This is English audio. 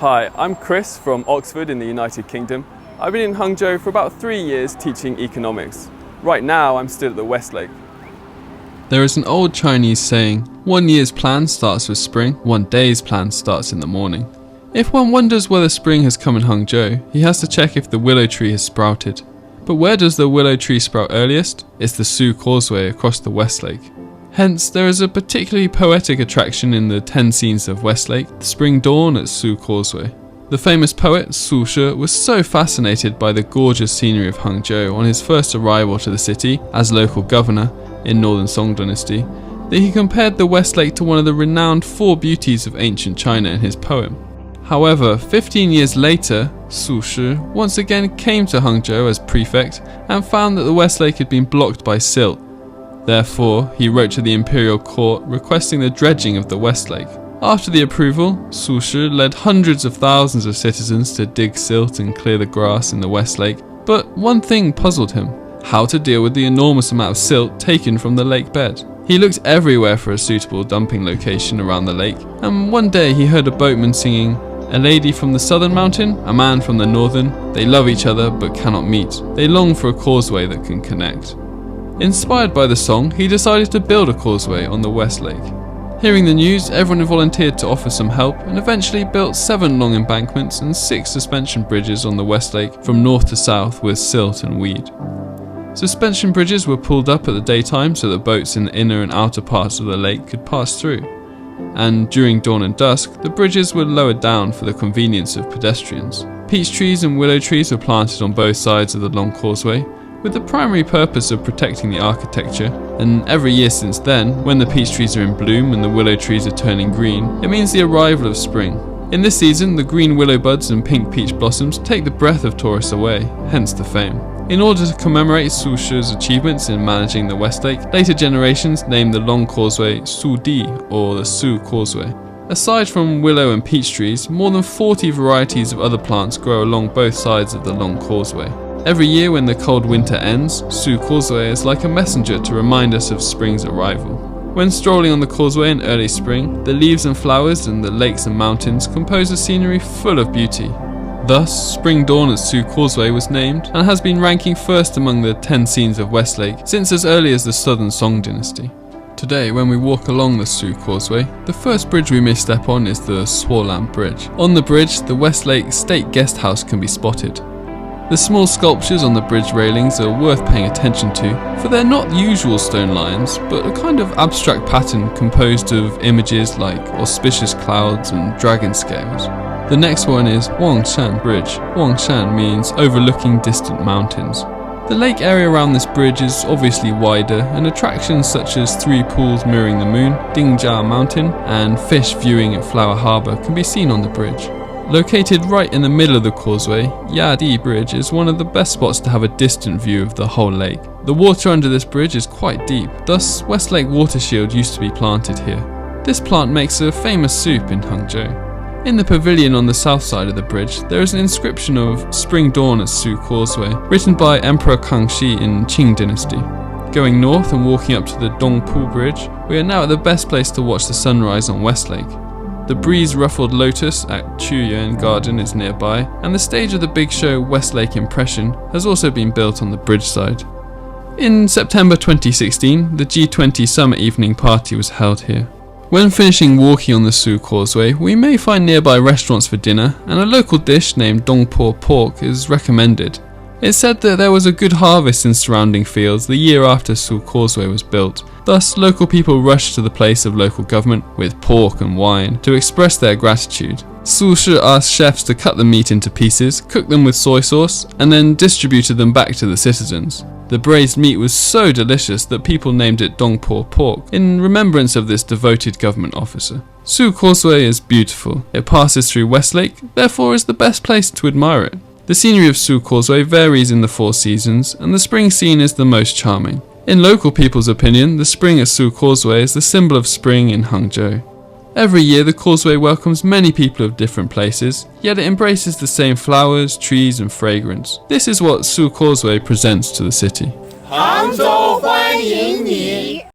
Hi, I'm Chris from Oxford in the United Kingdom. I've been in Hangzhou for about 3 years teaching economics. Right now I'm still at the Westlake. There is an old Chinese saying, 1 year's plan starts with spring, 1 day's plan starts in the morning. If one wonders whether spring has come in Hangzhou, he has to check if the willow tree has sprouted. But where does the willow tree sprout earliest? It's the Su Causeway across the Westlake. Hence, there is a particularly poetic attraction in the 10 scenes of Westlake, the spring dawn at Su Causeway. The famous poet Su was so fascinated by the gorgeous scenery of Hangzhou on his first arrival to the city as local governor in Northern Song Dynasty that he compared the Westlake to one of the renowned 4 beauties of ancient China in his poem. However, 15 years later, Su once again came to Hangzhou as prefect and found that the Westlake had been blocked by silt. Therefore, he wrote to the imperial court requesting the dredging of the Westlake. After the approval, Su led hundreds of thousands of citizens to dig silt and clear the grass in the Westlake, but one thing puzzled him: how to deal with the enormous amount of silt taken from the lake bed. He looked everywhere for a suitable dumping location around the lake, and one day he heard a boatman singing, "A lady from the southern mountain, a man from the northern, they love each other but cannot meet. They long for a causeway that can connect." Inspired by the song, he decided to build a causeway on the Westlake. Hearing the news, everyone volunteered to offer some help and eventually built 7 long embankments and 6 suspension bridges on the Westlake from north to south with silt and weed. Suspension bridges were pulled up at the daytime so that boats in the inner and outer parts of the lake could pass through. And during dawn and dusk, the bridges were lowered down for the convenience of pedestrians. Peach trees and willow trees were planted on both sides of the long causeway, with the primary purpose of protecting the architecture, and every year since then, when the peach trees are in bloom and the willow trees are turning green, it means the arrival of spring. In this season, the green willow buds and pink peach blossoms take the breath of tourists away, hence the fame. In order to commemorate Su achievements in managing the Westlake, later generations named the long causeway Su Di, or the Su Causeway. Aside from willow and peach trees, more than 40 varieties of other plants grow along both sides of the long causeway. Every year when the cold winter ends, Su Causeway is like a messenger to remind us of spring's arrival. When strolling on the causeway in early spring, the leaves and flowers and the lakes and mountains compose a scenery full of beauty. Thus, Spring Dawn at Su Causeway was named and has been ranking first among the 10 scenes of Westlake since as early as the Southern Song Dynasty. Today, when we walk along the Su Causeway, the first bridge we may step on is the Swalam Bridge. On the bridge, the Westlake State Guest House can be spotted. The small sculptures on the bridge railings are worth paying attention to, for they're not usual stone lions, but a kind of abstract pattern composed of images like auspicious clouds and dragon scales. The next one is Wangshan Bridge. Wangshan means overlooking distant mountains. The lake area around this bridge is obviously wider, and attractions such as 3 pools mirroring the moon, Dingjia Mountain, and fish viewing at Flower Harbour can be seen on the bridge. Located right in the middle of the causeway, Yadi Bridge is one of the best spots to have a distant view of the whole lake. The water under this bridge is quite deep, thus Westlake Water Shield used to be planted here. This plant makes a famous soup in Hangzhou. In the pavilion on the south side of the bridge, there is an inscription of Spring Dawn at Su Causeway, written by Emperor Kangxi in Qing Dynasty. Going north and walking up to the Dongpo Bridge, we are now at the best place to watch the sunrise on Westlake. The breeze-ruffled lotus at Chuyuan Garden is nearby, and the stage of the big show Westlake Impression has also been built on the bridge side. In September 2016, the G20 Summer Evening Party was held here. When finishing walking on the Su Causeway, we may find nearby restaurants for dinner, and a local dish named Dongpo pork is recommended. It's said that there was a good harvest in surrounding fields the year after Su Causeway was built. Thus, local people rushed to the place of local government with pork and wine to express their gratitude. Su asked chefs to cut the meat into pieces, cook them with soy sauce, and then distributed them back to the citizens. The braised meat was so delicious that people named it Dongpo pork in remembrance of this devoted government officer. Su Causeway is beautiful. It passes through Westlake, therefore is the best place to admire it. The scenery of Su Causeway varies in the 4 seasons, and the spring scene is the most charming. In local people's opinion, the spring at Su Causeway is the symbol of spring in Hangzhou. Every year the causeway welcomes many people of different places, yet it embraces the same flowers, trees and fragrance. This is what Su Causeway presents to the city. 杭州欢迎你